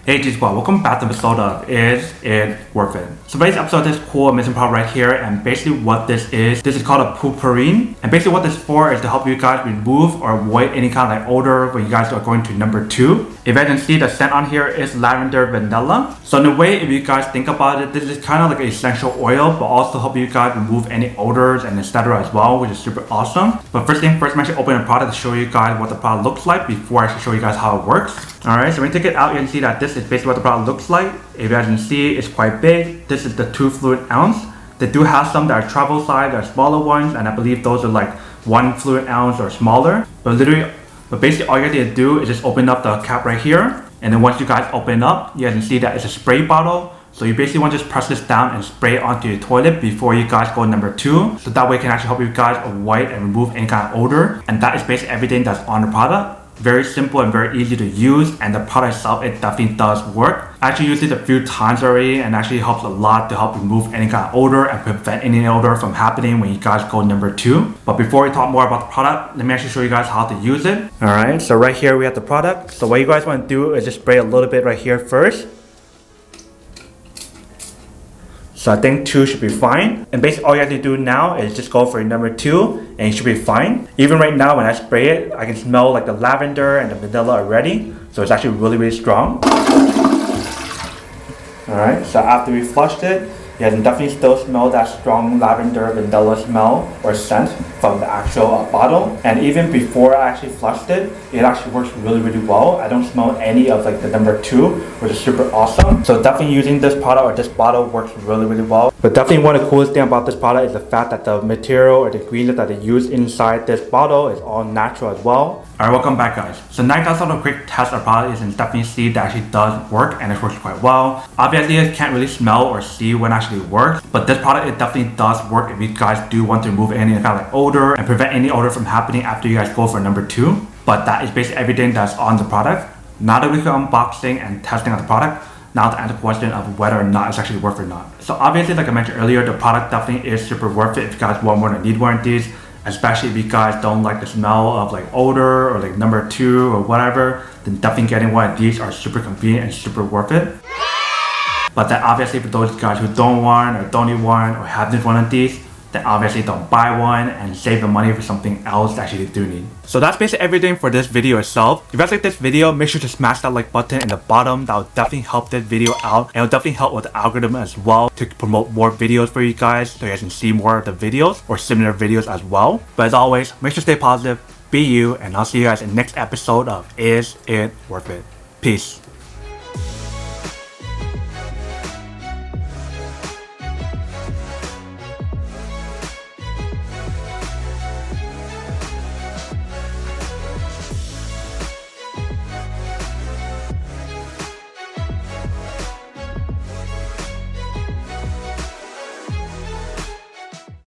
Hey G Squad, welcome back to the episode of Is It Worth It? So today's episode is cool amazing product right here, and basically what this is called a Poo-Pourri. And basically what this is for is to help you guys remove or avoid any kind of like odor when you guys are going to number 2. If you can see, the scent on here is lavender vanilla. So in a way, if you guys think about it, this is kind of like an essential oil, but also help you guys remove any odors and etc. as well, which is super awesome. But first thing first, I'm actually opening the product to show you guys what the product looks like before I actually show you guys how it works. Alright, so when you take it out, you can see that this is basically what the product looks like. If you guys can see, it's quite big. This is the 2 fluid ounce. They do have some that are travel size, that are smaller ones, and I believe those are like 1 fluid ounce or smaller. But basically all you guys need to do is just open up the cap right here. And then once you guys open up, you guys can see that it's a spray bottle. So you basically want to just press this down and spray it onto your toilet before you guys go number 2. So that way it can actually help you guys avoid and remove any kind of odor. And that is basically everything that's on the product. Very simple and very easy to use, and the product itself, it definitely does work. I actually used it a few times already, and actually helps a lot to help remove any kind of odor and prevent any odor from happening when you guys go number 2. But before we talk more about the product, let me actually show you guys how to use it. Alright, so right here we have the product. So what you guys want to do is just spray a little bit right here first. So I think 2 should be fine. And basically all you have to do now is just go for number 2 and you should be fine. Even right now when I spray it, I can smell like the lavender and the vanilla already. So it's actually really strong. Alright, so after we flushed it, you can definitely still smell that strong lavender vanilla smell or scent from the actual bottle. And even before I actually flushed it, it actually works really well. I don't smell any of like the number 2, which is super awesome. So definitely using this product or this bottle works really well. But definitely one of the coolest thing about this product is the fact that the material or the ingredients that they use inside this bottle is all natural as well. Alright, welcome back guys. So now you guys saw a quick test of the product, and definitely see that actually does work and it works quite well. Obviously you can't really smell or see when it actually works, but this product, it definitely does work if you guys do want to remove any kind of like odor and prevent any odor from happening after you guys go for number 2. But that is basically everything that's on the product. Now that we've unboxing and testing of the product, now to answer the question of whether or not it's actually worth it or not. So obviously, like I mentioned earlier, the product definitely is super worth it if you guys want more than need one of these, especially if you guys don't like the smell of like odor or like number 2 or whatever, then definitely getting one of these are super convenient and super worth it. But then obviously for those guys who don't want or don't need one or have this one of these, then obviously don't buy one and save the money for something else that actually do need. So that's basically everything for this video itself. If you guys like this video, make sure to smash that like button in the bottom. That will definitely help this video out, and it will definitely help with the algorithm as well to promote more videos for you guys, so you guys can see more of the videos or similar videos as well. But as always, make sure to stay positive, be you, and I'll see you guys in the next episode of Is It Worth It? Peace.